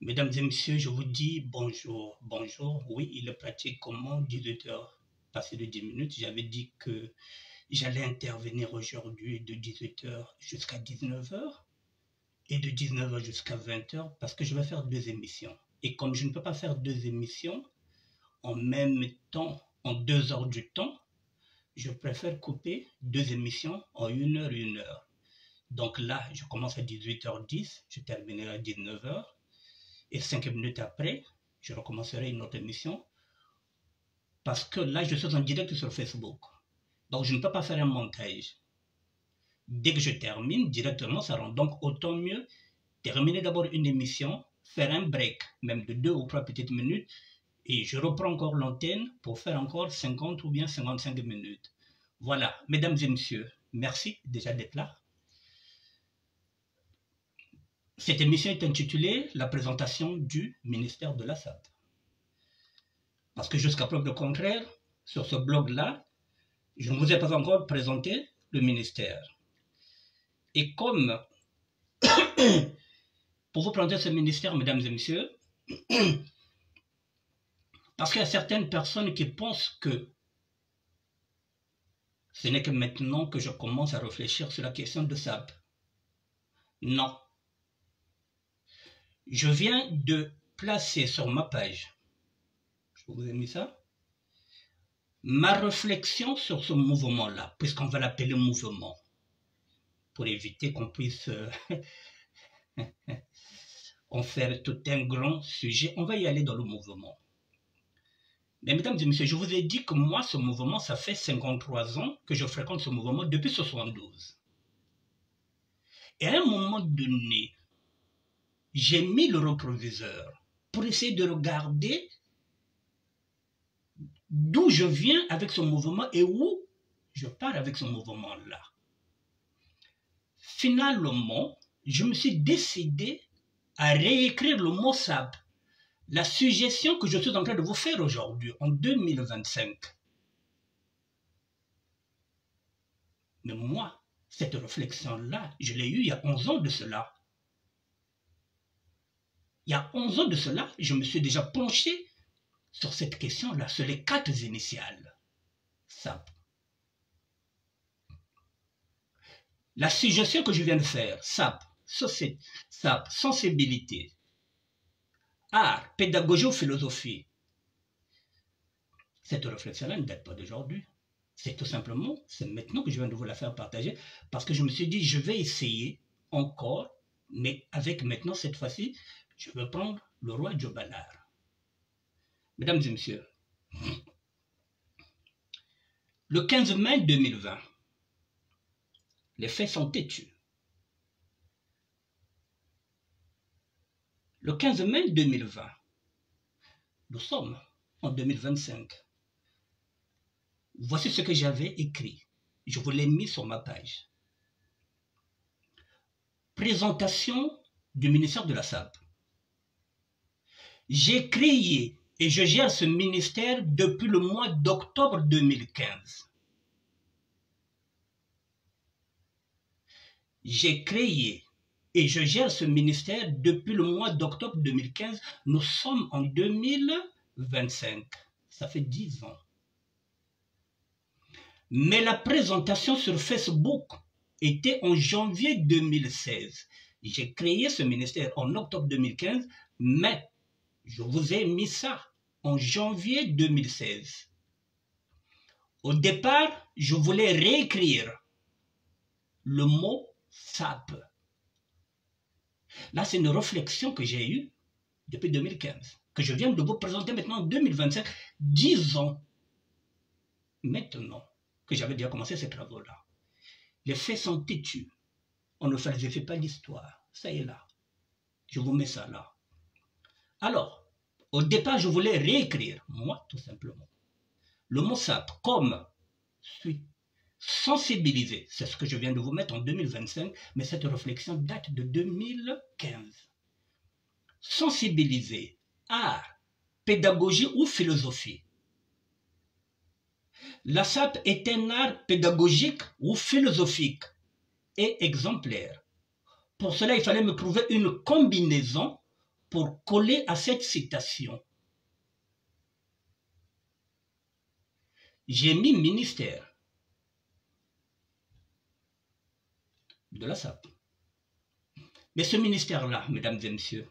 Mesdames et messieurs, je vous dis bonjour, bonjour. Oui, il est pratiquement 18 heures, passé de 10 minutes. J'avais dit que j'allais intervenir aujourd'hui de 18 heures jusqu'à 19 heures et de 19 heures jusqu'à 20 heures parce que je vais faire deux émissions. Et comme je ne peux pas faire deux émissions en même temps, en 2 heures du temps, je préfère couper deux émissions en 1 heure et 1 heure. Donc là, je commence à 18h10, je terminerai à 19 heures. Et 5 minutes après, je recommencerai une autre émission parce que là, je suis en direct sur Facebook. Donc, je ne peux pas faire un montage. Dès que je termine, directement, ça rend. Donc, autant mieux terminer d'abord une émission, faire un break, même de 2 ou 3 petites minutes, et je reprends encore l'antenne pour faire encore 50 ou bien 55 minutes. Voilà, mesdames et messieurs, merci déjà d'être là. Cette émission est intitulée « La présentation du ministère de la SAP ». Parce que jusqu'à preuve de contraire, sur ce blog-là, je ne vous ai pas encore présenté le ministère. Et comme, pour vous présenter ce ministère, mesdames et messieurs, parce qu'il y a certaines personnes qui pensent que ce n'est que maintenant que je commence à réfléchir sur la question de SAP. Non. Je viens de placer sur ma page, je vous ai mis ça, ma réflexion sur ce mouvement-là, puisqu'on va l'appeler mouvement, pour éviter qu'on puisse en faire tout un grand sujet. On va y aller dans le mouvement. Mais mesdames et messieurs, je vous ai dit que moi, ce mouvement, ça fait 53 ans que je fréquente ce mouvement depuis 72. Et à un moment donné, j'ai mis le rétroviseur pour essayer de regarder d'où je viens avec ce mouvement et où je pars avec ce mouvement-là. Finalement, je me suis décidé à réécrire le mot SAP, la suggestion que je suis en train de vous faire aujourd'hui, en 2025. Mais moi, cette réflexion-là, je l'ai eue il y a 11 ans de cela. Il y a 11 ans de cela, je me suis déjà penché sur cette question-là, sur les 4 initiales. SAP. La suggestion que je viens de faire, SAP, SAP, sensibilité, art, pédagogie ou philosophie, cette réflexion-là ne date pas d'aujourd'hui. C'est tout simplement, c'est maintenant que je viens de vous la faire partager, parce que je me suis dit, je vais essayer encore, mais avec maintenant, cette fois-ci, je vais prendre le roi Djobalar. Mesdames et messieurs, le 15 mai 2020, les faits sont têtus. Le 15 mai 2020, nous sommes en 2025. Voici ce que j'avais écrit. Je vous l'ai mis sur ma page. Présentation du ministère de la SAP. J'ai créé et je gère ce ministère depuis le mois d'octobre 2015. J'ai créé et je gère ce ministère depuis le mois d'octobre 2015. Nous sommes en 2025. Ça fait 10 ans. Mais la présentation sur Facebook était en janvier 2016. J'ai créé ce ministère en octobre 2015, mais je vous ai mis ça en janvier 2016. Au départ, je voulais réécrire le mot SAP. Là, c'est une réflexion que j'ai eue depuis 2015, que je viens de vous présenter maintenant en 2025, 10 ans maintenant que j'avais déjà commencé ces travaux-là. Les faits sont têtus. On ne falsifie pas l'histoire. Ça est là. Je vous mets ça là. Alors, au départ, je voulais réécrire, moi, tout simplement, le mot SAP comme suit. Sensibiliser, c'est ce que je viens de vous mettre en 2025, mais cette réflexion date de 2015. Sensibiliser, art, pédagogie ou philosophie. La SAP est un art pédagogique ou philosophique et exemplaire. Pour cela, il fallait me trouver une combinaison pour coller à cette citation, j'ai mis ministère de la SAP. Mais ce ministère-là, mesdames et messieurs,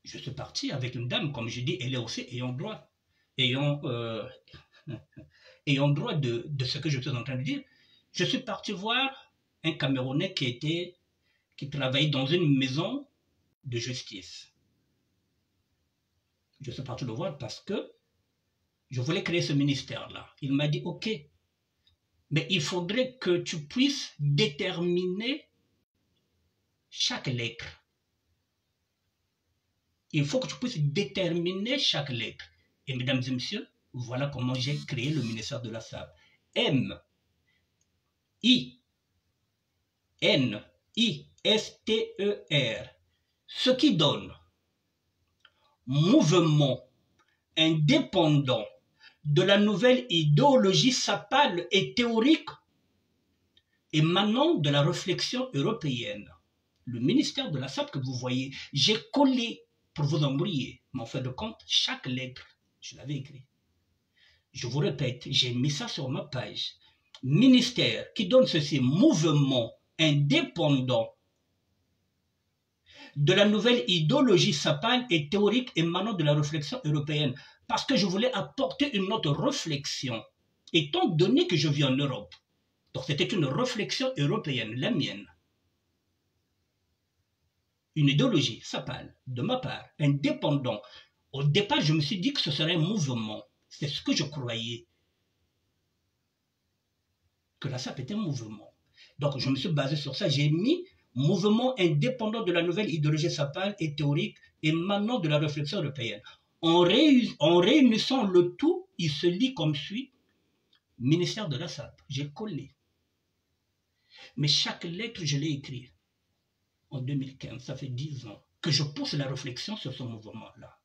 je suis parti avec une dame, comme je dis, elle est aussi ayant droit de ce que je suis en train de dire. Je suis parti voir un Camerounais qui travaillait dans une maison de justice. Je suis parti le voir parce que je voulais créer ce ministère-là. Il m'a dit, ok, mais il faudrait que tu puisses déterminer chaque lettre. Il faut que tu puisses déterminer chaque lettre. Et mesdames et messieurs, voilà comment j'ai créé le ministère de la SAP. M, I, N, I, S, T, E, R. Ce qui donne mouvement indépendant de la nouvelle idéologie sapale et théorique émanant de la réflexion européenne. Le ministère de la SAP que vous voyez, j'ai collé pour vous embrouiller, mais en fin de compte, chaque lettre, je l'avais écrit. Je vous répète, j'ai mis ça sur ma page. Ministère qui donne ceci, mouvement indépendant de la nouvelle idéologie sapale et théorique émanant de la réflexion européenne. Parce que je voulais apporter une autre réflexion, étant donné que je vis en Europe. Donc c'était une réflexion européenne, la mienne. Une idéologie sapale, de ma part, indépendant. Au départ, je me suis dit que ce serait un mouvement. C'est ce que je croyais. Que la SAP était un mouvement. Donc je me suis basé sur ça. J'ai mis mouvement indépendant de la nouvelle idéologie sapale et théorique émanant de la réflexion européenne. En réunissant le tout, il se lit comme suit. Ministère de la SAP. J'ai collé. Mais chaque lettre, je l'ai écrite en 2015. Ça fait 10 ans que je pousse la réflexion sur ce mouvement-là.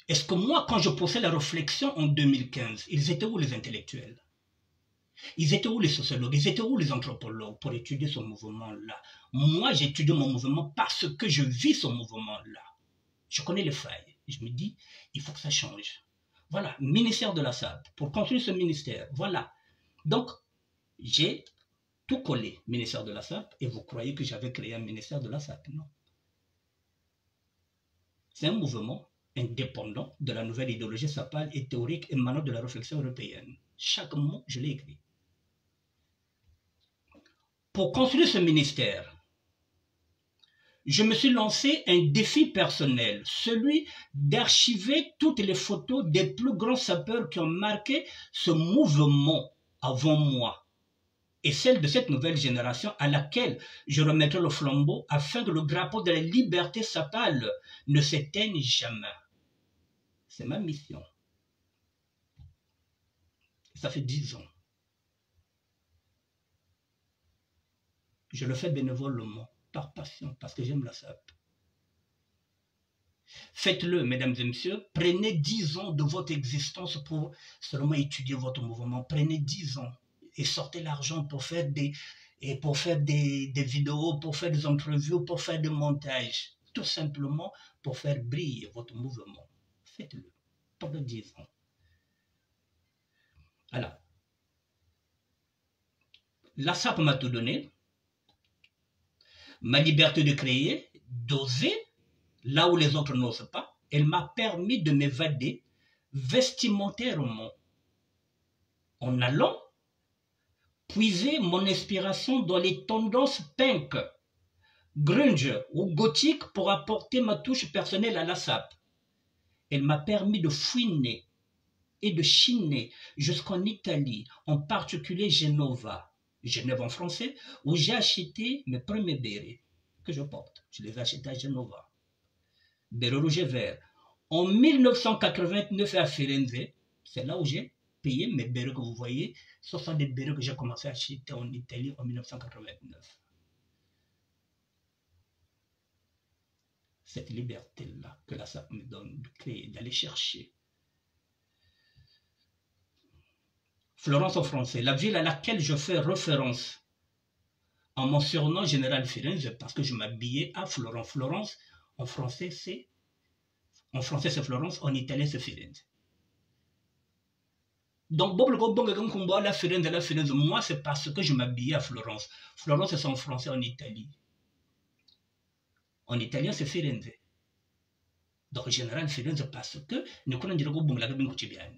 Est-ce que moi, quand je poussais la réflexion en 2015, ils étaient où les intellectuels? Ils étaient où les sociologues? Ils étaient où les anthropologues pour étudier ce mouvement-là? Moi, j'étudie mon mouvement parce que je vis ce mouvement-là. Je connais les failles. Je me dis, il faut que ça change. Voilà, ministère de la SAP. Pour construire ce ministère, voilà. Donc, j'ai tout collé, ministère de la SAP, et vous croyez que j'avais créé un ministère de la SAP? Non. C'est un mouvement indépendant de la nouvelle idéologie sapale et théorique émanant de la réflexion européenne. Chaque mot, je l'ai écrit. Pour construire ce ministère, je me suis lancé un défi personnel, celui d'archiver toutes les photos des plus grands sapeurs qui ont marqué ce mouvement avant moi et celle de cette nouvelle génération à laquelle je remettrai le flambeau afin que le drapeau de la liberté sapale ne s'éteigne jamais. C'est ma mission. Ça fait 10 ans. Je le fais bénévolement, par passion, parce que j'aime la SAP. Faites-le, mesdames et messieurs. Prenez 10 ans de votre existence pour seulement étudier votre mouvement. Prenez 10 ans et sortez l'argent pour faire des vidéos, pour faire des entrevues, pour faire des montages. Tout simplement pour faire briller votre mouvement. Faites-le pendant 10 ans. Alors, la SAP m'a tout donné. Ma liberté de créer, d'oser, là où les autres n'osent pas, elle m'a permis de m'évader vestimentairement en allant puiser mon inspiration dans les tendances punk, grunge ou gothique pour apporter ma touche personnelle à la SAP. Elle m'a permis de fouiner et de chiner jusqu'en Italie, en particulier Genève en français, où j'ai acheté mes premiers bérets que je porte. Je les ai achetés à Genova. Béret rouge et vert. En 1989 à Firenze, c'est là où j'ai payé mes bérets que vous voyez. Ce sont des bérets que j'ai commencé à acheter en Italie en 1989. Cette liberté-là que la SAP me donne de créer, d'aller chercher. Florence en français, la ville à laquelle je fais référence En mon surnom Général Firenze parce que je m'habillais à Florence. Florence, en français, c'est Florence, en italien, c'est Firenze. Donc, la Firenze, moi, c'est parce que je m'habillais à Florence. Florence, c'est en français en Italie. En italien, c'est Firenze. Donc, Général Firenze parce que nous connaissons bien.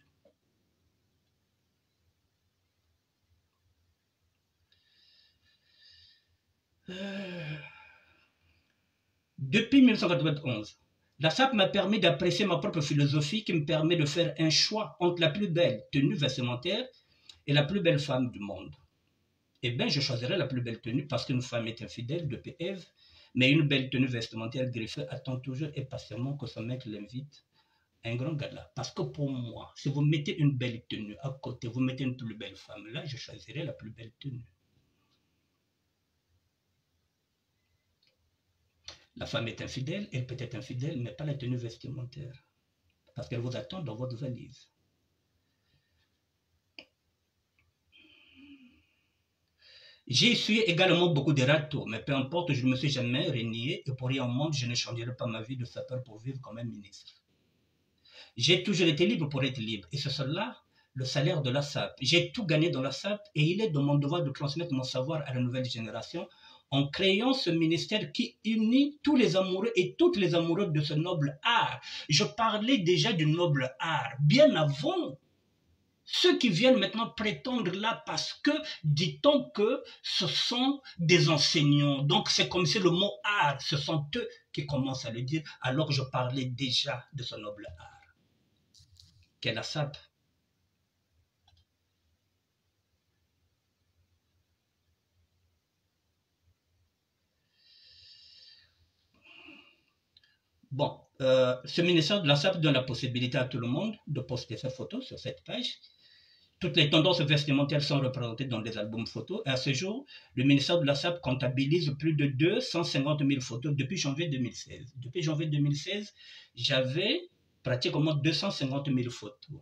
Depuis 1991, la SAP m'a permis d'apprécier ma propre philosophie qui me permet de faire un choix entre la plus belle tenue vestimentaire et la plus belle femme du monde. Eh bien, je choisirais la plus belle tenue parce qu'une femme est infidèle depuis Ève, mais une belle tenue vestimentaire griffée attend toujours et patiemment que son mec l'invite à un grand gala. Parce que pour moi, si vous mettez une belle tenue à côté, vous mettez une plus belle femme, là, je choisirais la plus belle tenue. La femme est infidèle, elle peut être infidèle, mais pas la tenue vestimentaire. Parce qu'elle vous attend dans votre valise. J'ai essuyé également beaucoup de râteaux, mais peu importe, je ne me suis jamais renié et pour rien au monde, je ne changerai pas ma vie de sapeur pour vivre comme un ministre. J'ai toujours été libre pour être libre et c'est cela le salaire de la SAP. J'ai tout gagné dans la SAP et il est de mon devoir de transmettre mon savoir à la nouvelle génération en créant ce ministère qui unit tous les amoureux et toutes les amoureuses de ce noble art. Je parlais déjà du noble art bien avant ceux qui viennent maintenant prétendre là parce que, dit-on que ce sont des enseignants. Donc c'est comme si le mot art, ce sont eux qui commencent à le dire alors que je parlais déjà de ce noble art. Qu'est la SAP? Bon, ce ministère de la SAP donne la possibilité à tout le monde de poster sa photo sur cette page. Toutes les tendances vestimentaires sont représentées dans des albums photos. Et à ce jour, le ministère de la SAP comptabilise plus de 250 000 photos depuis janvier 2016. Depuis janvier 2016, j'avais pratiquement 250 000 photos.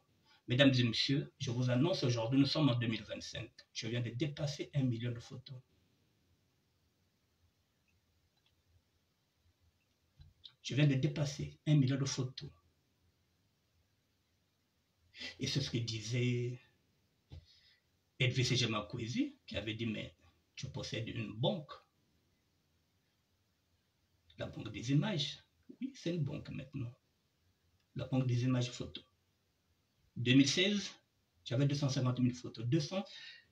Mesdames et messieurs, je vous annonce aujourd'hui, nous sommes en 2025. Je viens de dépasser 1 million de photos. Je viens de dépasser 1 million de photos. Et c'est ce que disait Edwige Gemakwezi, qui avait dit, mais tu possèdes une banque. La banque des images. Oui, c'est une banque maintenant. La banque des images photos. 2016, j'avais 250 000 photos.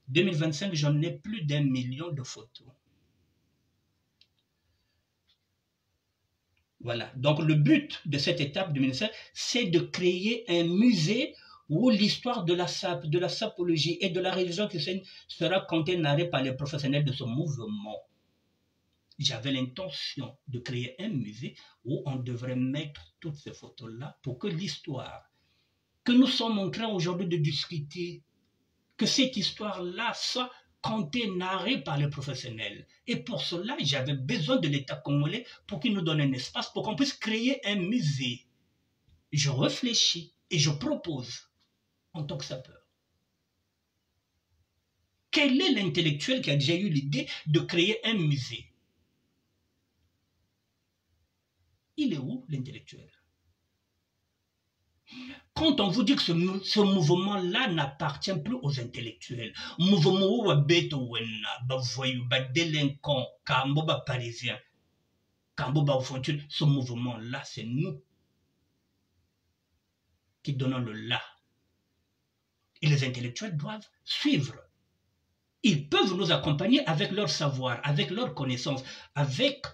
2025, j'en ai plus d'1 million de photos. Voilà. Donc, le but de cette étape du ministère, c'est de créer un musée où l'histoire de la SAP, de la sapologie et de la religion chrétienne sera contée, narrée par les professionnels de ce mouvement. J'avais l'intention de créer un musée où on devrait mettre toutes ces photos-là pour que l'histoire que nous sommes en train aujourd'hui de discuter, que cette histoire-là soit contée, narrée par les professionnels. Et pour cela, j'avais besoin de l'État congolais pour qu'il nous donne un espace pour qu'on puisse créer un musée. Je réfléchis et je propose en tant que sapeur. Quel est l'intellectuel qui a déjà eu l'idée de créer un musée? Il est où l'intellectuel? Quand on vous dit que ce mouvement-là n'appartient plus aux intellectuels, mouvement où voyou, délinquant, parisien, ce mouvement-là, c'est nous qui donnons le là. Et les intellectuels doivent suivre. Ils peuvent nous accompagner avec leur savoir, avec leur connaissance, avec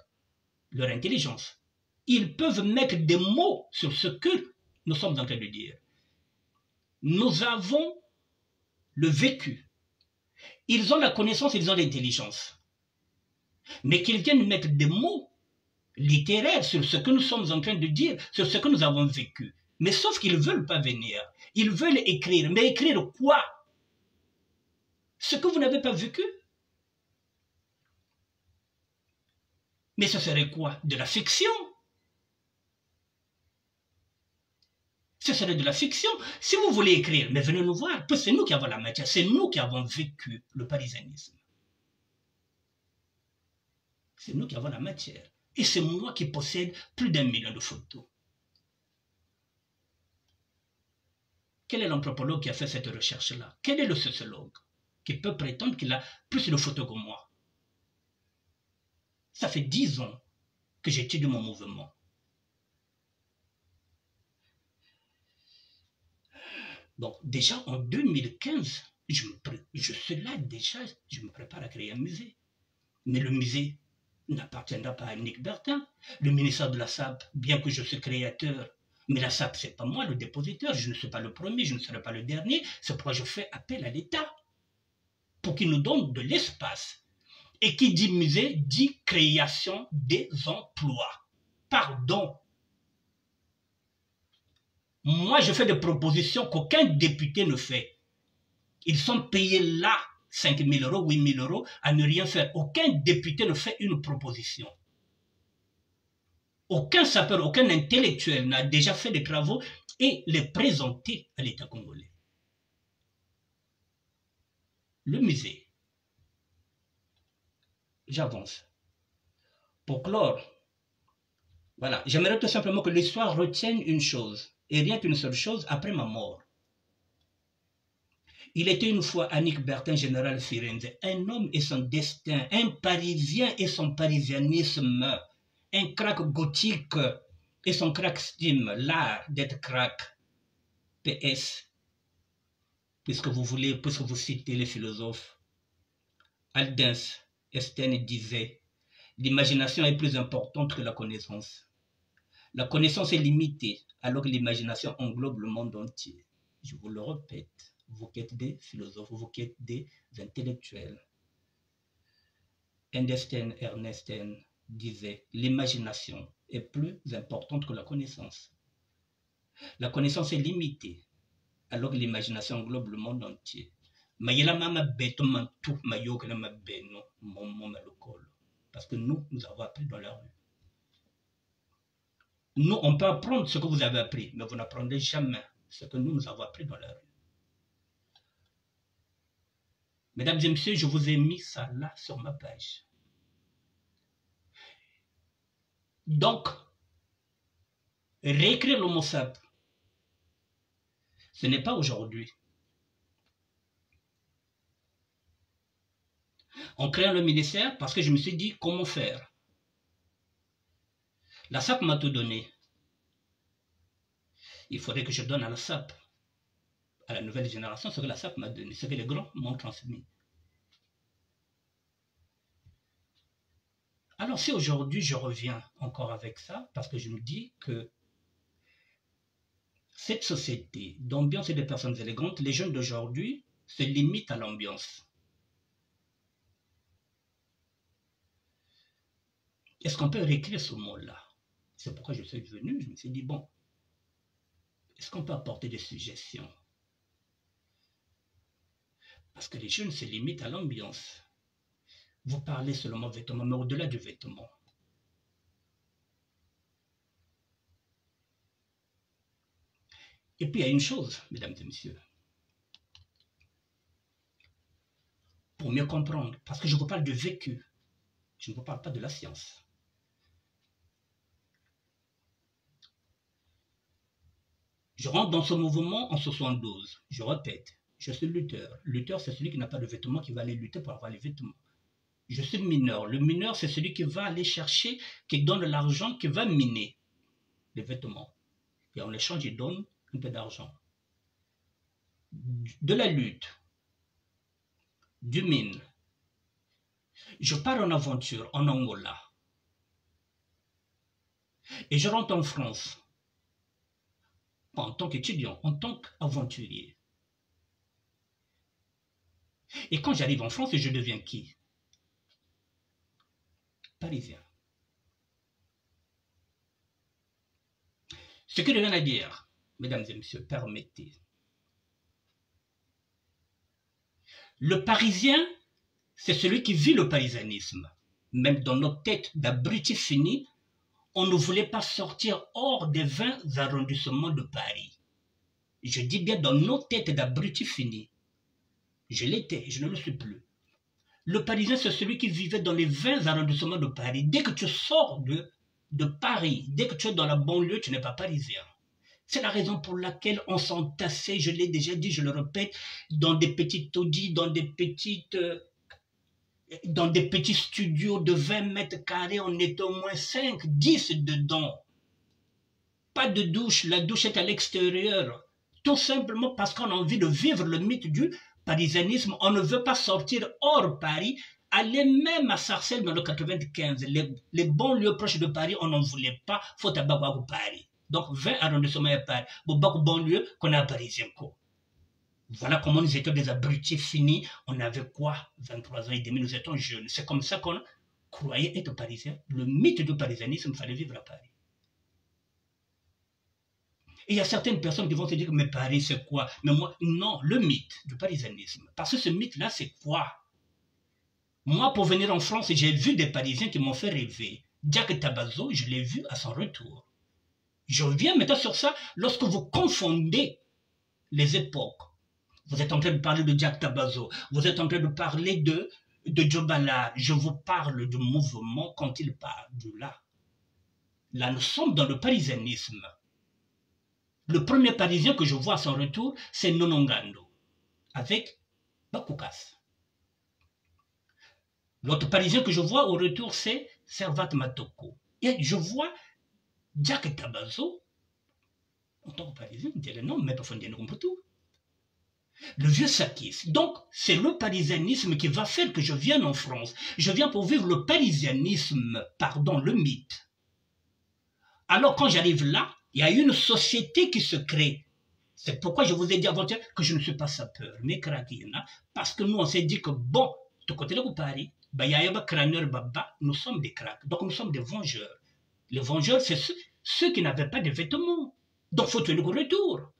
leur intelligence. Ils peuvent mettre des mots sur ce que nous sommes en train de dire. Nous avons le vécu. Ils ont la connaissance, ils ont l'intelligence. Mais qu'ils viennent mettre des mots littéraires sur ce que nous sommes en train de dire, sur ce que nous avons vécu. Mais sauf qu'ils ne veulent pas venir. Ils veulent écrire. Mais écrire quoi? Ce que vous n'avez pas vécu? Mais ce serait quoi? De la fiction? Ce serait de la fiction. Si vous voulez écrire, mais venez nous voir. C'est nous qui avons la matière. C'est nous qui avons vécu le parisianisme. C'est nous qui avons la matière. Et c'est moi qui possède plus d'1 million de photos. Quel est l'anthropologue qui a fait cette recherche-là? Quel est le sociologue qui peut prétendre qu'il a plus de photos que moi? Ça fait 10 ans que j'étudie mon mouvement. Donc déjà en 2015, je suis là déjà, je me prépare à créer un musée. Mais le musée n'appartiendra pas à Nick Bertin. Le ministère de la SAP, bien que je suis créateur, mais la SAP, ce n'est pas moi le dépositaire, je ne suis pas le premier, je ne serai pas le dernier. C'est pourquoi je fais appel à l'État pour qu'il nous donne de l'espace. Et qui dit musée, dit création des emplois. Pardon. Moi, je fais des propositions qu'aucun député ne fait. Ils sont payés là 5 000 euros, 8 000 euros à ne rien faire. Aucun député ne fait une proposition. Aucun sapeur, aucun intellectuel n'a déjà fait des travaux et les présenter à l'État congolais. Le musée. J'avance. Pour clore, voilà, j'aimerais tout simplement que l'histoire retienne une chose, et rien qu'une seule chose, après ma mort. Il était une fois Annick Bertin, général Firenze, un homme et son destin, un Parisien et son parisianisme, un crack gothique et son crack style, l'art d'être crack. PS, puisque vous citez les philosophes, Aldens Estène disait, l'imagination est plus importante que la connaissance. La connaissance est limitée, alors que l'imagination englobe le monde entier. Je vous le répète, vous qui êtes des philosophes, vous qui êtes des intellectuels. Ernestine disait, l'imagination est plus importante que la connaissance. La connaissance est limitée, alors que l'imagination englobe le monde entier. Parce que nous avons appris dans la rue. Nous, on peut apprendre ce que vous avez appris, mais vous n'apprendrez jamais ce que nous avons appris dans la rue. Mesdames et messieurs, je vous ai mis ça là sur ma page. Donc, réécrire l'Homo sapiens, ce n'est pas aujourd'hui. En créant le ministère, parce que je me suis dit comment faire. La SAP m'a tout donné. Il faudrait que je donne à la SAP, à la nouvelle génération, ce que la SAP m'a donné, ce que les grands m'ont transmis. Alors si aujourd'hui je reviens encore avec ça, parce que je me dis que cette société d'ambiance et de personnes élégantes, les jeunes d'aujourd'hui se limitent à l'ambiance. Est-ce qu'on peut réécrire ce mot-là? C'est pourquoi je suis venu, je me suis dit, bon, est-ce qu'on peut apporter des suggestions? Parce que les jeunes se limitent à l'ambiance. Vous parlez seulement vêtements, mais au-delà du vêtement. Et puis il y a une chose, mesdames et messieurs. Pour mieux comprendre, parce que je vous parle du vécu, je ne vous parle pas de la science. Je rentre dans ce mouvement en 72. Je répète, je suis lutteur. Lutteur, c'est celui qui n'a pas de vêtements, qui va aller lutter pour avoir les vêtements. Je suis mineur. Le mineur, c'est celui qui va aller chercher, qui donne l'argent, qui va miner les vêtements. Et en échange, il donne un peu d'argent. De la lutte, du mine. Je pars en aventure en Angola. Et je rentre en France. Pas en tant qu'étudiant, en tant qu'aventurier. Et quand j'arrive en France, je deviens qui? Parisien. Ce que je viens à dire, mesdames et messieurs, permettez. Le Parisien, c'est celui qui vit le parisianisme. Même dans nos têtes d'abrutis finis, on ne voulait pas sortir hors des 20 arrondissements de Paris. Je dis bien dans nos têtes d'abrutis finis. Je l'étais, je ne le suis plus. Le Parisien, c'est celui qui vivait dans les 20 arrondissements de Paris. Dès que tu sors de Paris, dès que tu es dans la banlieue, tu n'es pas parisien. C'est la raison pour laquelle on s'entassait, je l'ai déjà dit, je le répète, dans des petites taudis, dans des petits studios de 20 mètres carrés, on était au moins 5, 10 dedans. Pas de douche, la douche est à l'extérieur. Tout simplement parce qu'on a envie de vivre le mythe du parisianisme. On ne veut pas sortir hors Paris. Aller même à Sarcelles dans le 95, les banlieues proches de Paris, on n'en voulait pas. Faut à Paris. Donc 20 arrondissements à Paris. Beaucoup de banlieues qu'on a à Parisien. Voilà comment nous étions des abrutis finis. On avait quoi? 23 ans et demi, nous étions jeunes. C'est comme ça qu'on croyait être parisien. Le mythe du parisianisme, il fallait vivre à Paris. Et il y a certaines personnes qui vont se dire, mais Paris, c'est quoi? Mais moi, non, le mythe du parisianisme. Parce que ce mythe-là, c'est quoi? Moi, pour venir en France, j'ai vu des Parisiens qui m'ont fait rêver. Jack Tabazo, je l'ai vu à son retour. Je reviens maintenant sur ça. Lorsque vous confondez les époques, vous êtes en train de parler de Jack Tabazo, vous êtes en train de parler de Joe Ballard. Je vous parle du mouvement quand il parle de là. Là, nous sommes dans le parisianisme. Le premier Parisien que je vois à son retour, c'est Nonongando, avec Bakoukas. L'autre Parisien que je vois au retour, c'est Servat Matoko. Et je vois Jack Tabazo, en tant que Parisien, il dit non, mais pas pour tout. Le vieux Sakis. Donc, c'est le parisianisme qui va faire que je vienne en France. Je viens pour vivre le parisianisme, pardon, le mythe. Alors, quand j'arrive là, il y a une société qui se crée. C'est pourquoi je vous ai dit avant-hier que je ne suis pas sapeur, mais craquina, parce que nous, on s'est dit que bon, de côté de Paris, nous sommes des cracks, donc nous sommes des vengeurs. Les vengeurs, c'est ceux qui n'avaient pas de vêtements. Donc, il faut tenir au retour.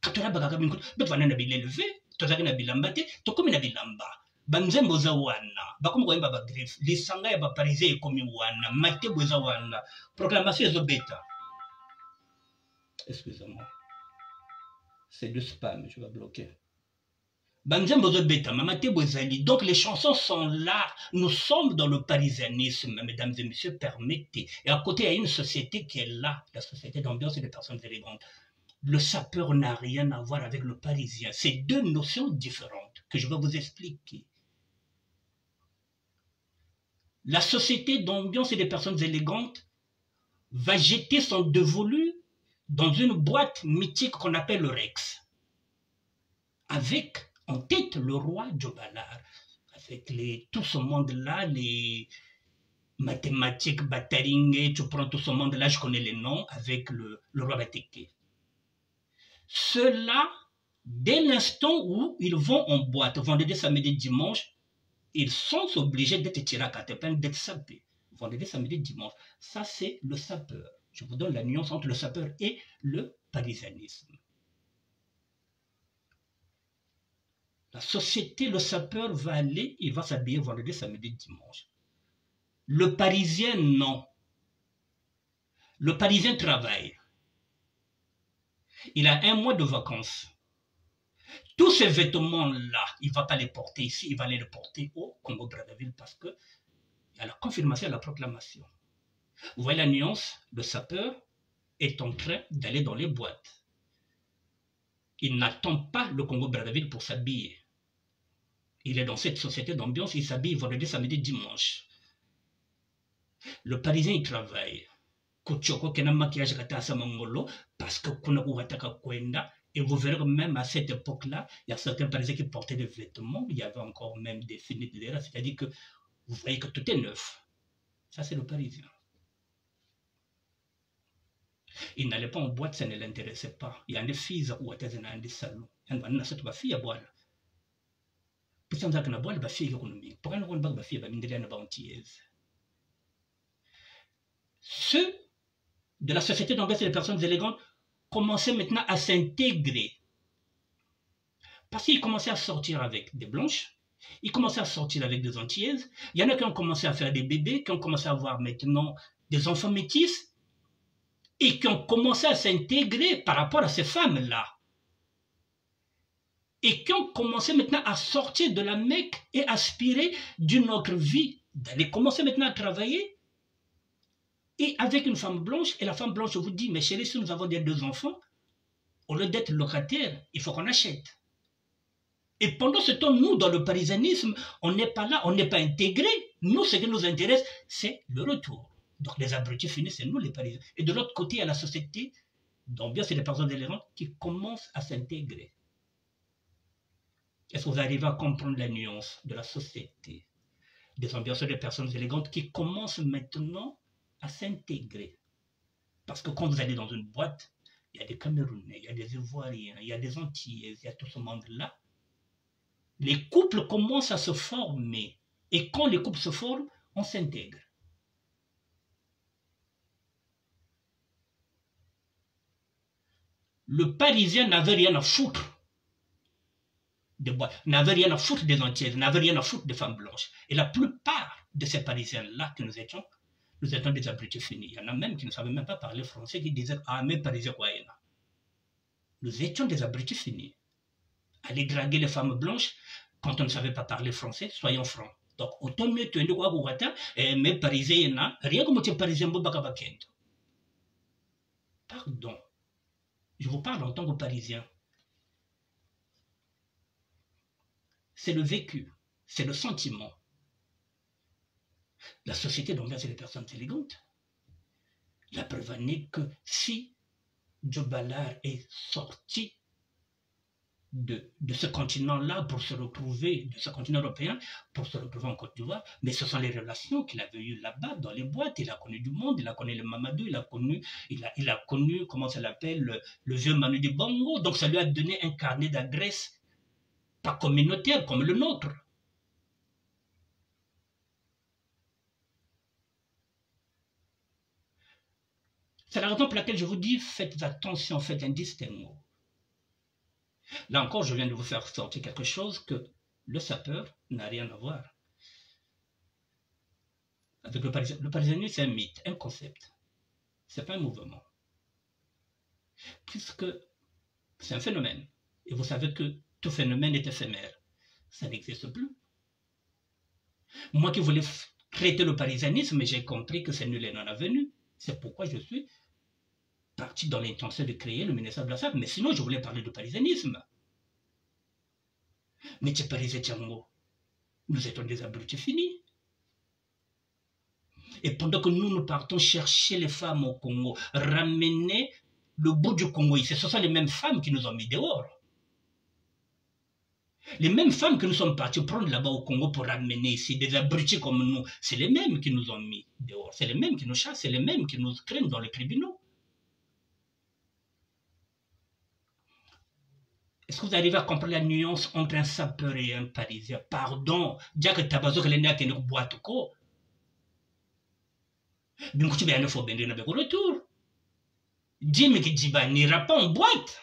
Quand on a baga minko, bet wana na bilelevé, tozaki na bilamba te, tokomi na bilamba. Banzembo za wana, bakomi koyemba ba griffe, lisanga ya ba parisien ekomi wana, matebo za wana, proclamation ezo beta. Excusez-moi. C'est du spam, je vais bloquer. Banzembo zo beta, matebo ezali. Donc les chansons sont là. Nous sommes dans le parisianisme, mesdames et messieurs, permettez. Et à côté, il y a une société qui est là, la société d'ambiance et des personnes élégantes. Le sapeur n'a rien à voir avec le parisien. C'est deux notions différentes que je vais vous expliquer. La société d'ambiance et des personnes élégantes va jeter son dévolu dans une boîte mythique qu'on appelle le Rex. Avec en tête le roi Joe Ballard. Avec tout ce monde-là, les mathématiques, Bataring, tu prends tout ce monde-là, je connais les noms, avec le roi Bateke. Ceux-là, dès l'instant où ils vont en boîte, vendredi, samedi, dimanche, ils sont obligés d'être tirés à quatre épingles, d'être sapés. Vendredi, samedi, dimanche. Ça, c'est le sapeur. Je vous donne la nuance entre le sapeur et le parisianisme. La société, le sapeur va aller, il va s'habiller vendredi, samedi, dimanche. Le parisien, non. Le parisien travaille. Il a un mois de vacances. Tous ces vêtements-là, il ne va pas les porter ici, il va les porter au Congo-Brazzaville parce qu'il y a la confirmation et la proclamation. Vous voyez la nuance? Le sapeur est en train d'aller dans les boîtes. Il n'attend pas le Congo-Brazzaville pour s'habiller. Il est dans cette société d'ambiance, il s'habille vendredi, samedi, dimanche. Le Parisien, il travaille. Parce que et vous verrez même à cette époque-là, il y a certains Parisiens qui portaient des vêtements, il y avait encore même des fenêtres derrière, c'est-à-dire que vous voyez que tout est neuf. Ça, c'est le Parisien. Il n'allait pas en boîte, ça ne l'intéressait pas. Il y a des filles ou des salons. Il y a cette fille à boire. Puis ça, on a boire des filles économiques. Pour un on a fille, ceux de la société d'ambiance et des personnes élégantes commençaient maintenant à s'intégrer. Parce qu'ils commençaient à sortir avec des blanches, ils commençaient à sortir avec des antillaises, il y en a qui ont commencé à faire des bébés, qui ont commencé à avoir maintenant des enfants métis, et qui ont commencé à s'intégrer par rapport à ces femmes-là. et qui ont commencé maintenant à sortir de la Mecque et aspirer d'une autre vie, d'aller commencer maintenant à travailler. Et avec une femme blanche, et la femme blanche vous dit, mais chérie, si nous avons des 2 enfants, au lieu d'être locataire, il faut qu'on achète. Et pendant ce temps, nous, dans le parisianisme, on n'est pas là, on n'est pas intégrés. Nous, ce qui nous intéresse, c'est le retour. Donc les abrutis finis, c'est nous les Parisiens. Et de l'autre côté, il y a la société, donc bien c'est les personnes élégantes qui commencent à s'intégrer. Est-ce que vous arrivez à comprendre la nuance de la société, des ambiances des personnes élégantes qui commencent maintenant à s'intégrer? Parce que quand vous allez dans une boîte, il y a des Camerounais, il y a des Ivoiriens, il y a des Antillais, il y a tout ce monde-là. Les couples commencent à se former. Et quand les couples se forment, on s'intègre. Le Parisien n'avait rien à foutre des boîtes, n'avait rien à foutre des Antillaises, n'avait rien à foutre des femmes blanches. Et la plupart de ces Parisiens-là que nous étions des abrutis finis. Il y en a même qui ne savaient même pas parler français, qui disaient « Ah, mais Parisien, quoi, il y en a ?» Nous étions des abrutis finis. Aller draguer les femmes blanches, quand on ne savait pas parler français, soyons francs. Donc, autant mieux tu es de quoi mais Parisien, il y en a, rien comme tu es Parisien, pardon. Je vous parle en tant que Parisien. C'est le vécu, c'est le sentiment. La société, donc, c'est les personnes élégantes. La preuve en est que si Joe Ballard est sorti de ce continent-là pour se retrouver, de ce continent européen, pour se retrouver en Côte d'Ivoire, mais ce sont les relations qu'il avait eues là-bas, dans les boîtes. Il a connu du monde, il a connu le Mamadou, il a connu, comment ça l'appelle, le vieux Manu de Bongo. Donc ça lui a donné un carnet d'adresses, pas communautaire comme le nôtre. C'est la raison pour laquelle je vous dis, faites attention, faites un distinguo. Là encore, je viens de vous faire sortir quelque chose que le sapeur n'a rien à voir avec le parisianisme. Le parisianisme, c'est un mythe, un concept. Ce n'est pas un mouvement. Puisque c'est un phénomène. Et vous savez que tout phénomène est éphémère. Ça n'existe plus. Moi qui voulais traiter le parisianisme, j'ai compris que c'est nul et non avenu. C'est pourquoi je suis parti dans l'intention de créer le ministère Blassard. Mais sinon, je voulais parler de parisianisme. Mais tu Parisien Tchango, nous étions des abrutis finis. Et pendant que nous partons chercher les femmes au Congo, ramener le bout du Congo ici, ce sont les mêmes femmes qui nous ont mis dehors. Les mêmes femmes que nous sommes partis prendre là-bas au Congo pour ramener ici, des abrutis comme nous, c'est les mêmes qui nous ont mis dehors. C'est les mêmes qui nous chassent, c'est les mêmes qui nous craignent dans les tribunaux. Est-ce que vous arrivez à comprendre la nuance entre un sapeur et un Parisien? Pardon, déjà que Tabazo est né à une boîte ko. Bien que tu viennes faut bien avec le retour. Jimmy Kijiba n'ira pas en boîte.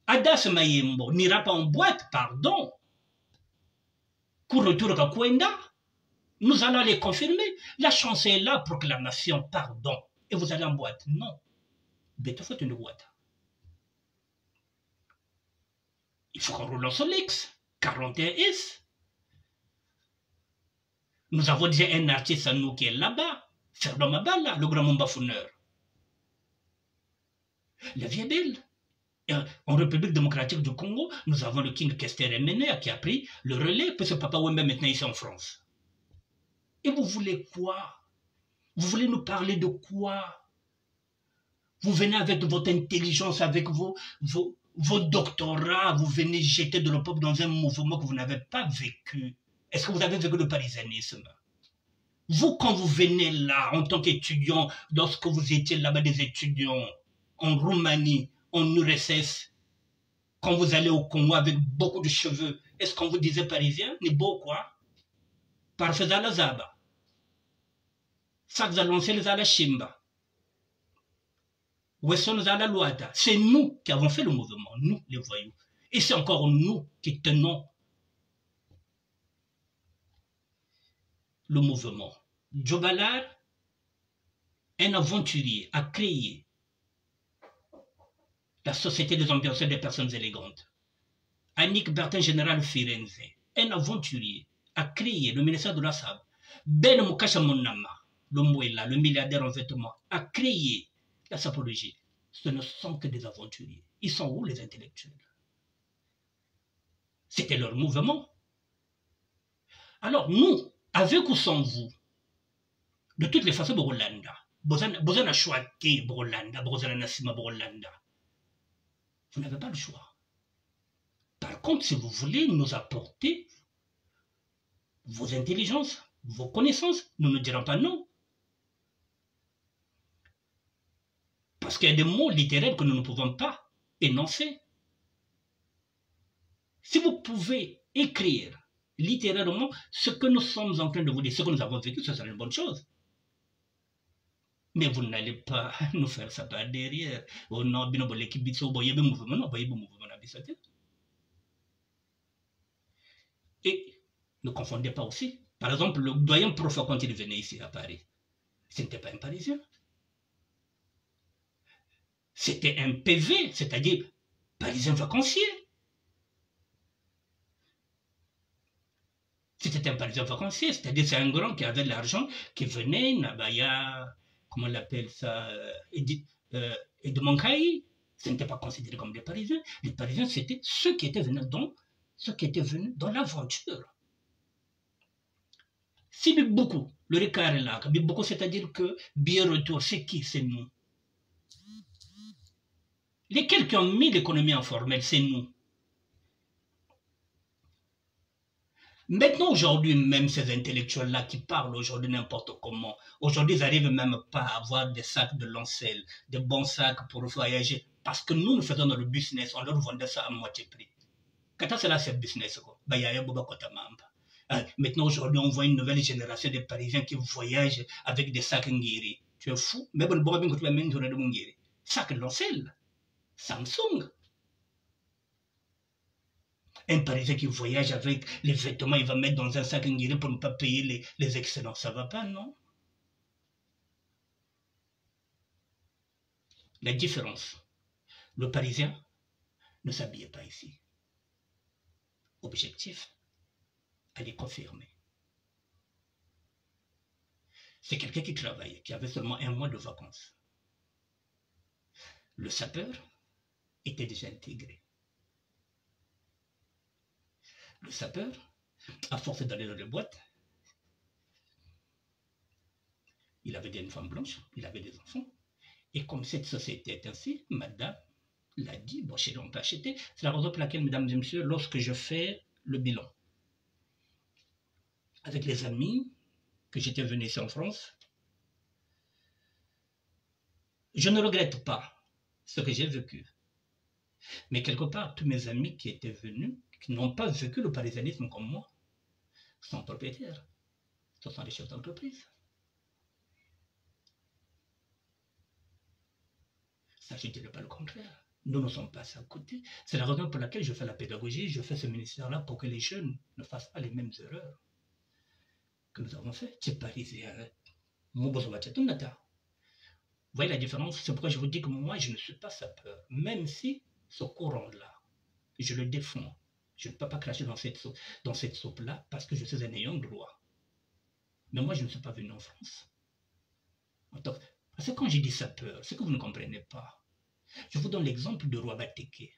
Adas Mayembo n'ira pas en boîte, pardon. Pour retour à Kwenda, nous allons les confirmer. La chance est là, proclamation, pardon. Et vous allez en boîte. Non. Bête faut une boîte. Il faut qu'on roule en Solex, 41S. Nous avons déjà un artiste à nous qui est là-bas, Ferdinand Mabala, le grand Mambafonneur. La vie est belle. Et en République démocratique du Congo, nous avons le King Kester Emene qui a pris le relais, parce que Papa Wembe maintenant ici en France. Et vous voulez quoi? Vous voulez nous parler de quoi? Vous venez avec votre intelligence, avec vos doctorats, vous venez jeter de l'Europe dans un mouvement que vous n'avez pas vécu. Est-ce que vous avez vécu le parisianisme? Vous, quand vous venez là, en tant qu'étudiant, lorsque vous étiez là-bas des étudiants, en Roumanie, en URSS, quand vous allez au Congo avec beaucoup de cheveux, est-ce qu'on vous disait parisien? Ni beau quoi? Parfait à la zaba. Sacs à lancer les à la chimba. Wesson à la loata. C'est nous qui avons fait le mouvement, nous les voyous. Et c'est encore nous qui tenons le mouvement. Joe Ballard, un aventurier, a créé la Société des ambianceurs des personnes élégantes. Annick Bertin, général Firenze, un aventurier, a créé le ministère de la SAB. Ben Mukasha Monama, le Mouela, le milliardaire en vêtements, a créé la sapologie. Ce ne sont que des aventuriers. Ils sont où les intellectuels? C'était leur mouvement. Alors nous, avec ou sans vous, de toutes les façons, Borolanda, Bozana Chouati, Borolanda, Bozana Nassima, Borolanda, vous n'avez pas le choix. Par contre, si vous voulez nous apporter vos intelligences, vos connaissances, nous ne dirons pas non. Parce qu'il y a des mots littéraires que nous ne pouvons pas énoncer. Si vous pouvez écrire littérairement ce que nous sommes en train de vous dire, ce que nous avons vécu, ce sera une bonne chose. Mais vous n'allez pas nous faire ça par derrière. Oh non, bien bon, l'équipe bitso, boyez le mouvement, non, boyez le mouvement, abissate. Et ne confondez pas aussi. Par exemple, le doyen professeur, quand il venait ici à Paris, ce n'était pas un Parisien. C'était un PV, c'est-à-dire Parisien vacancier. C'était un Parisien vacancier, c'est-à-dire c'est un grand qui avait de l'argent, qui venait, Nabaya, comment on l'appelle ça, Edmond Caï. Ce n'était pas considéré comme des Parisiens. Les Parisiens, c'était ceux qui étaient venus dans l'aventure. Si beaucoup, le Ricard est là, beaucoup, c'est-à-dire que bien retour, c'est qui? C'est nous. Lesquels qui ont mis l'économie informelle, c'est nous. Maintenant, aujourd'hui, même ces intellectuels-là qui parlent aujourd'hui n'importe comment, aujourd'hui, ils n'arrivent même pas à avoir des sacs de lancel, des bons sacs pour voyager, parce que nous faisons dans le business, on leur vendait ça à moitié prix. Quand c'est là, c'est le business. Maintenant, aujourd'hui, on voit une nouvelle génération de Parisiens qui voyagent avec des sacs Ngiri. Tu es fou? Mais bon, tu vas même tourner de Ngiri. Sac lancel, Samsung. Un Parisien qui voyage avec les vêtements, il va mettre dans un sac Ngiri pour ne pas payer les excellents. Ça ne va pas, non? La différence, le Parisien ne s'habille pas ici. Objectif, à les confirmer. C'est quelqu'un qui travaille, qui avait seulement 1 mois de vacances. Le sapeur était déjà intégré. Le sapeur, à force d'aller dans les boîtes, il avait une femme blanche, il avait des enfants. Et comme cette société est ainsi, madame l'a dit, bon, chez on peut acheter. C'est la raison pour laquelle, mesdames et messieurs, lorsque je fais le bilan avec les amis que j'étais venu ici en France, je ne regrette pas ce que j'ai vécu. Mais quelque part, tous mes amis qui étaient venus, qui n'ont pas vécu le parisianisme comme moi, sont propriétaires. Ce sont des chefs d'entreprise. Ça, je ne dirais pas le contraire. Nous ne sommes pas à côté. C'est la raison pour laquelle je fais la pédagogie, je fais ce ministère-là pour que les jeunes ne fassent pas les mêmes erreurs que nous avons fait. C'est parisien. Vous voyez la différence? C'est pourquoi je vous dis que moi, je ne suis pas sapeur. Même si ce courant-là, je le défends. Je ne peux pas cracher dans cette soupe-là parce que je suis un ayant droit. Mais moi, je ne suis pas venu en France. Parce que quand je dis sapeur, c'est que vous ne comprenez pas. Je vous donne l'exemple de Roi Bateke.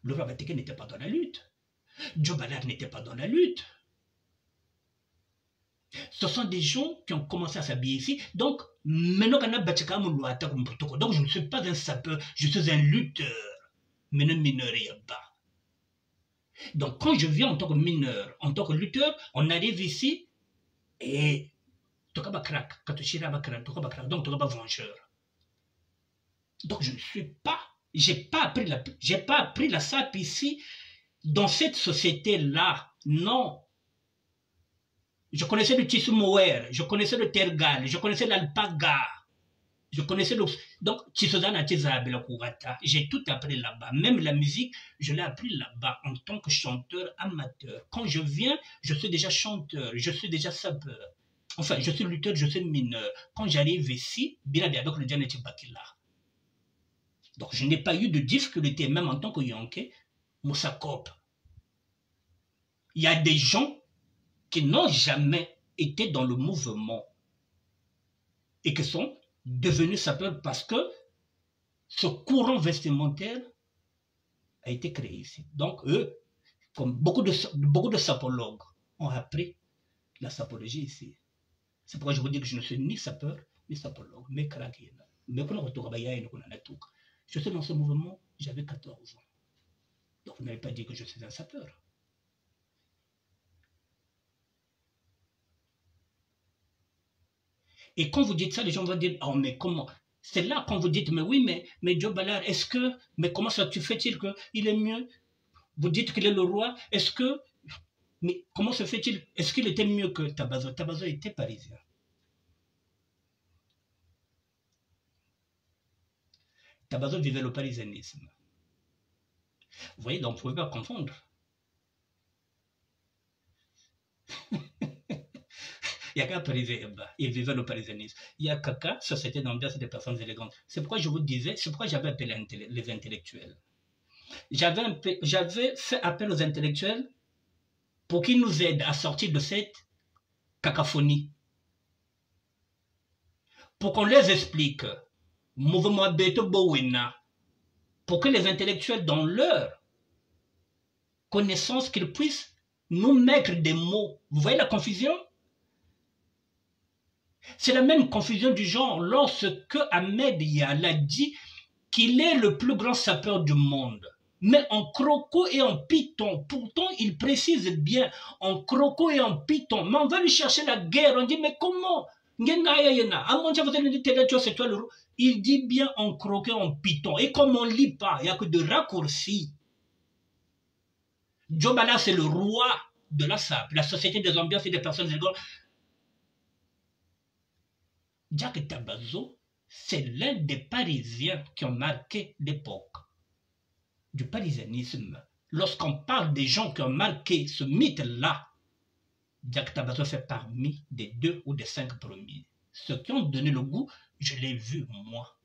Le Roi Bateke n'était pas dans la lutte. Joe Ballard n'était pas dans la lutte. Ce sont des gens qui ont commencé à s'habiller ici. Donc, maintenant, donc je ne suis pas un sapeur, je suis un lutteur. Mais ne mineurez pas. Donc, quand je viens en tant que mineur, en tant que lutteur, on arrive ici et donc vengeur. Donc, je ne suis pas, j'ai pas appris la sape ici, dans cette société-là. Non. Je connaissais le tissu mohair, je connaissais le tergal, je connaissais l'alpaga, je connaissais le... Donc, j'ai tout appris là-bas. Même la musique, je l'ai appris là-bas en tant que chanteur amateur. Quand je viens, je suis déjà chanteur, je suis déjà sapeur. Enfin, je suis lutteur, je suis mineur. Quand j'arrive ici, bien avec le Janet Bakila. Donc je n'ai pas eu de difficulté, même en tant que Yankee, Moussa Kope. Il y a des gens qui n'ont jamais été dans le mouvement et qui sont devenus sapeurs parce que ce courant vestimentaire a été créé ici. Donc eux, comme beaucoup de sapologues ont appris la sapologie ici. C'est pourquoi je vous dis que je ne suis ni sapeur, ni sapologue, mais craqué. Mais je suis dans ce mouvement, j'avais 14 ans. Donc vous n'avez pas dit que je suis un sapeur. Et quand vous dites ça, les gens vont dire, oh mais comment? C'est là quand vous dites, mais oui, mais Joe Ballard, mais comment ça tu fait-il qu'il est mieux? Vous dites qu'il est le roi, mais comment se fait-il? Est-ce qu'il était mieux que Tabazo? Tabazo était parisien. Tabazo vivait le parisianisme. Vous voyez, donc vous ne pouvez pas confondre. Il y a qu'un Parisien, il vivait le parisianisme. Il y a Kaka, société d'ambiance des personnes élégantes. C'est pourquoi je vous disais, c'est pourquoi j'avais appelé les intellectuels. J'avais fait appel aux intellectuels pour qu'ils nous aident à sortir de cette cacophonie. Pour qu'on les explique, mouvement Beto Bowina, pour que les intellectuels, dans leur connaissance, qu'ils puissent nous mettre des mots. Vous voyez la confusion? C'est la même confusion du genre lorsque Ahmed Yala dit qu'il est le plus grand sapeur du monde. Mais en croco et en python. Pourtant, il précise bien en croco et en python. Mais on va lui chercher la guerre. On dit, mais comment? Il dit bien en croco et en python. Et comme on ne lit pas, il n'y a que de raccourcis. Djobala, c'est le roi de la SAP, la Société des ambiances et des personnes élégantes. Jacques Tabazo, c'est l'un des Parisiens qui ont marqué l'époque du parisianisme. Lorsqu'on parle des gens qui ont marqué ce mythe-là, Jacques Tabazo fait parmi des 2 ou des 5 premiers. Ceux qui ont donné le goût, je l'ai vu moi.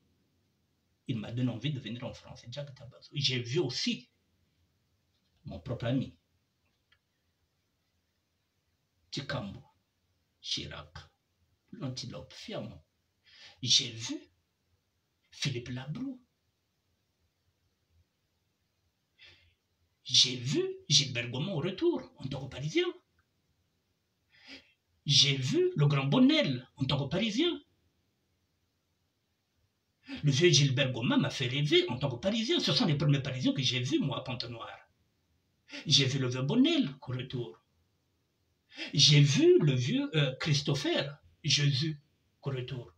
Il m'a donné envie de venir en France, Jacques Tabazo. J'ai vu aussi mon propre ami, Tikambo, Chirac, l'antilope, Fiamont. J'ai vu Philippe Labroue. J'ai vu Gilbert Gaumont au retour, en tant que Parisien. J'ai vu le grand Bonnel, en tant que Parisien. Le vieux Gilbert Gaumont m'a fait rêver en tant que Parisien. Ce sont les premiers Parisiens que j'ai vus, moi, à Pont-Noir. J'ai vu le vieux Bonnel au retour. J'ai vu le vieux Christopher Jésus au retour.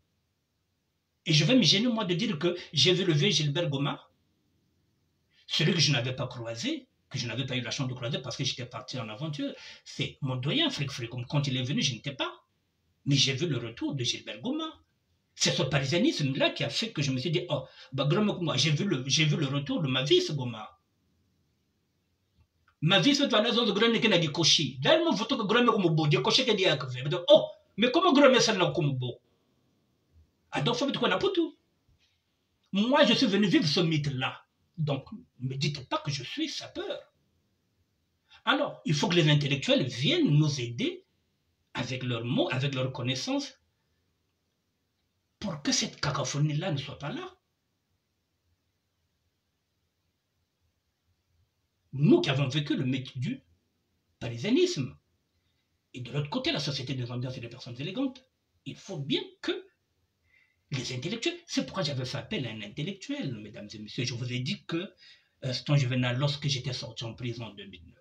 Et je vais me gêner, moi, de dire que j'ai vu le vieux Gilbert Gaumont, celui que je n'avais pas croisé, que je n'avais pas eu la chance de croiser parce que j'étais parti en aventure. C'est mon doyen, Frick Fricom. Quand il est venu, je n'étais pas. Mais j'ai vu le retour de Gilbert Gaumont. C'est ce parisianisme-là qui a fait que je me suis dit, oh, bah, j'ai vu le retour de ma vie, ce Gaumont. Ma vie, c'est la zone de Grande qui n'a dit Koshi. Là, il m'a voté que Grande comme beau, dit Koshi qui a dit Akve. Oh, mais comment Grande ça n'a comme beau? Ah, donc, faut qu'on a pour tout. Moi, je suis venu vivre ce mythe-là. Donc, ne me dites pas que je suis sapeur. Alors, il faut que les intellectuels viennent nous aider avec leurs mots, avec leurs connaissances, pour que cette cacophonie-là ne soit pas là. Nous qui avons vécu le mythe du parisianisme, et de l'autre côté, la société des ambiances et des personnes élégantes, il faut bien que les intellectuels, c'est pourquoi j'avais fait appel à un intellectuel, mesdames et messieurs. Je vous ai dit que Ston Juvenal, lorsque j'étais sorti en prison en 2009,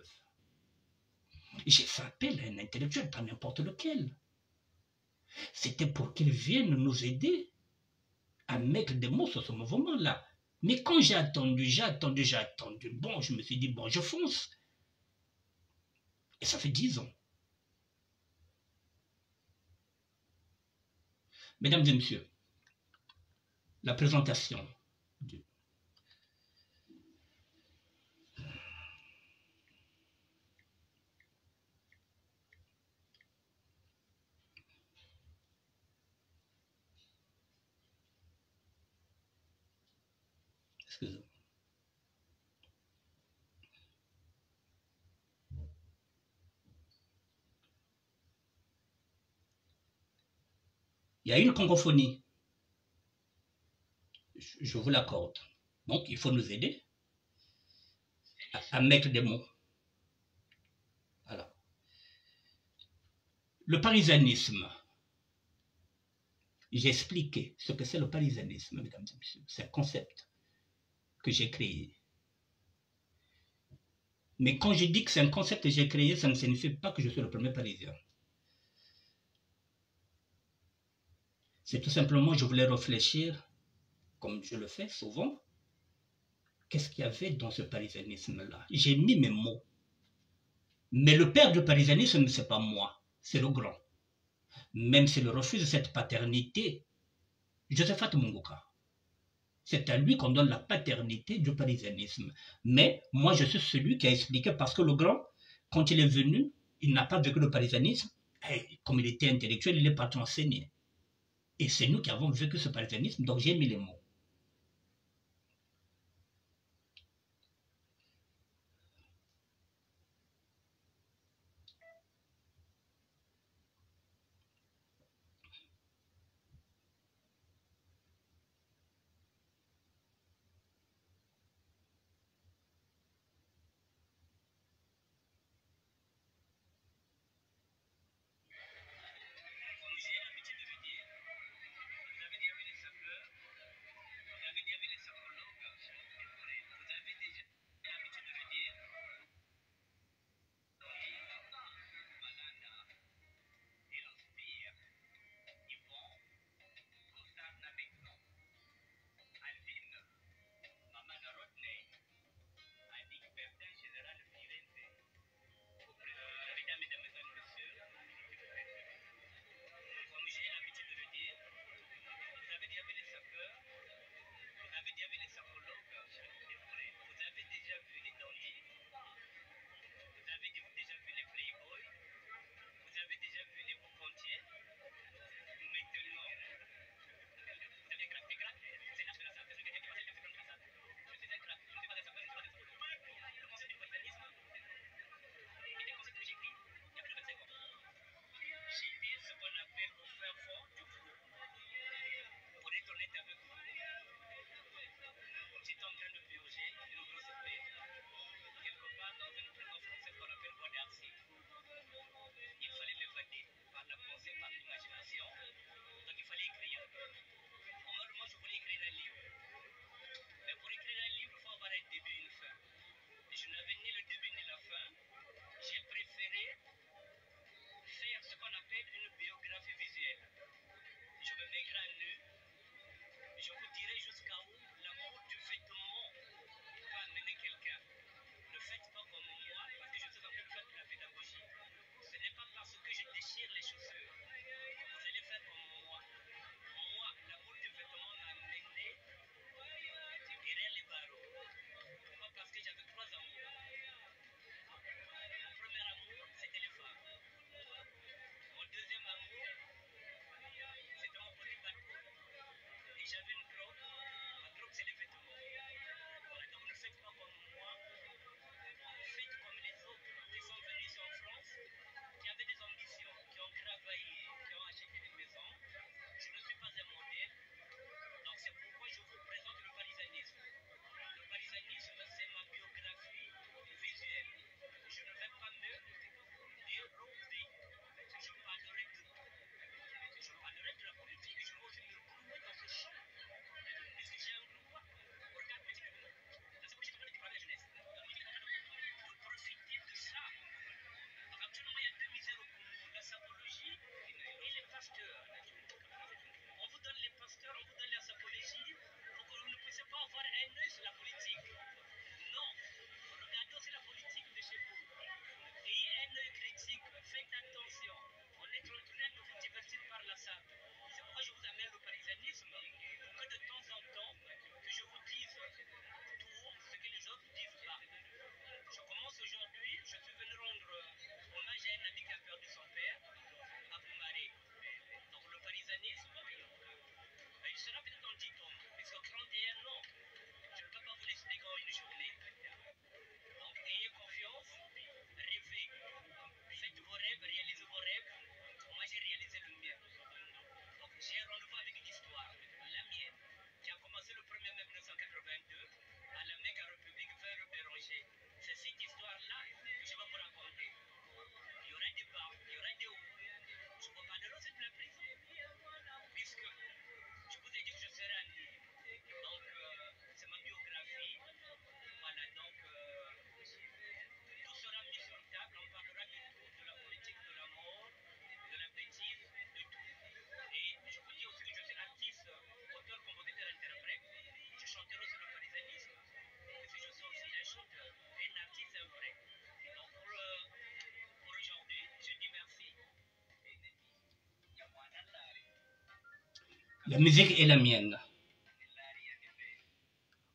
j'ai fait appel à un intellectuel, pas n'importe lequel. C'était pour qu'il vienne nous aider à mettre des mots sur ce mouvement-là. Mais quand j'ai attendu, bon, je me suis dit, bon, je fonce. Et ça fait 10 ans. Mesdames et messieurs, la présentation du... Excusez-moi. Il y a une congophonie, je vous l'accorde. Donc, il faut nous aider à mettre des mots. Voilà. Le parisianisme, j'ai expliqué ce que c'est le parisianisme, mesdames et messieurs. C'est un concept que j'ai créé. Mais quand je dis que c'est un concept que j'ai créé, ça ne signifie pas que je suis le premier parisien. C'est tout simplement, je voulais réfléchir, comme je le fais souvent, qu'est-ce qu'il y avait dans ce parisianisme-là. J'ai mis mes mots. Mais le père du parisianisme, ce n'est pas moi, c'est le grand. Même s'il refuse cette paternité, Josephat Munguka, c'est à lui qu'on donne la paternité du parisianisme. Mais moi, je suis celui qui a expliqué, parce que le grand, quand il est venu, il n'a pas vécu le parisianisme. Et comme il était intellectuel, il est parti enseigner. Et c'est nous qui avons vécu ce parisianisme, donc j'ai mis les mots. La musique est la mienne.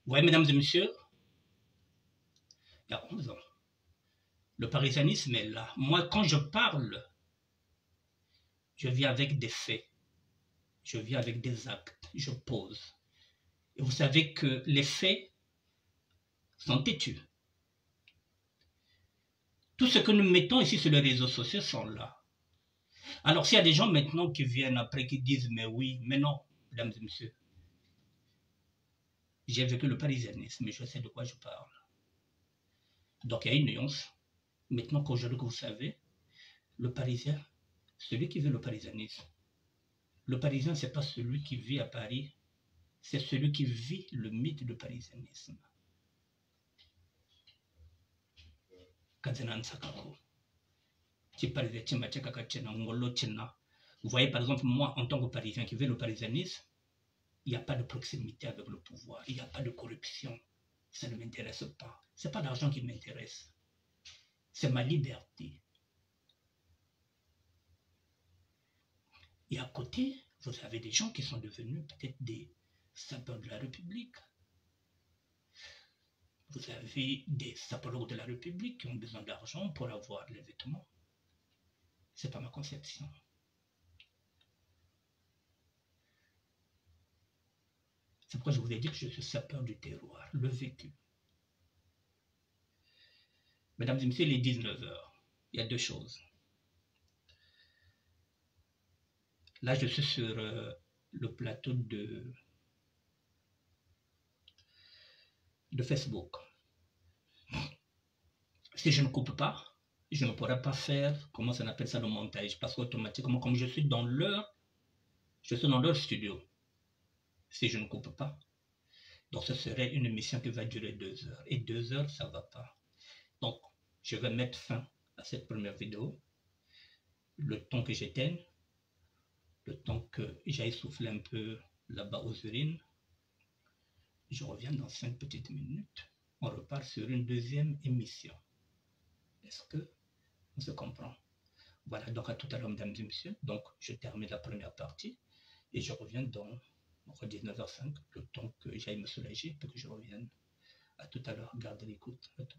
Ouais, mesdames et messieurs, il y a 11 ans. Le parisianisme est là. Moi, quand je parle, je viens avec des faits. Je viens avec des actes. Je pose. Et vous savez que les faits sont têtus. Tout ce que nous mettons ici sur les réseaux sociaux sont là. Alors, s'il y a des gens maintenant qui viennent après, qui disent, mais oui, mais non, mesdames et messieurs, j'ai vécu le parisianisme, mais je sais de quoi je parle. Donc, il y a une nuance. Maintenant qu'aujourd'hui, que vous savez, le Parisien, celui qui vit le parisianisme, le Parisien, ce n'est pas celui qui vit à Paris, c'est celui qui vit le mythe du parisianisme. Vous voyez, par exemple, moi, en tant que Parisien qui vit le parisianisme, il n'y a pas de proximité avec le pouvoir, il n'y a pas de corruption. Ça ne m'intéresse pas. Ce n'est pas l'argent qui m'intéresse. C'est ma liberté. Et à côté, vous avez des gens qui sont devenus peut-être des sapeurs de la République. Vous avez des sapeurs de la République qui ont besoin d'argent pour avoir les vêtements. Ce n'est pas ma conception. C'est pourquoi je vous ai dit que je suis sapeur du terroir, le vécu. Mesdames et messieurs, il est 19h. Il y a deux choses. Là, je suis sur le plateau de Facebook. Si je ne coupe pas, je ne pourrai pas faire, comment ça appelle ça, le montage, parce qu'automatiquement, comme je suis dans leur studio, si je ne coupe pas, donc ce serait une émission qui va durer 2 heures. Et 2 heures, ça ne va pas. Donc, je vais mettre fin à cette première vidéo. Le temps que j'éteigne, le temps que j'aille souffler un peu là-bas aux urines, je reviens dans 5 petites minutes. On repart sur une deuxième émission. Est-ce que on se comprend? Voilà, donc à tout à l'heure, mesdames et messieurs. Donc, je termine la première partie et je reviens dans 19h05, le temps que j'aille me soulager et que je revienne. À tout à l'heure, gardez l'écoute. À tout.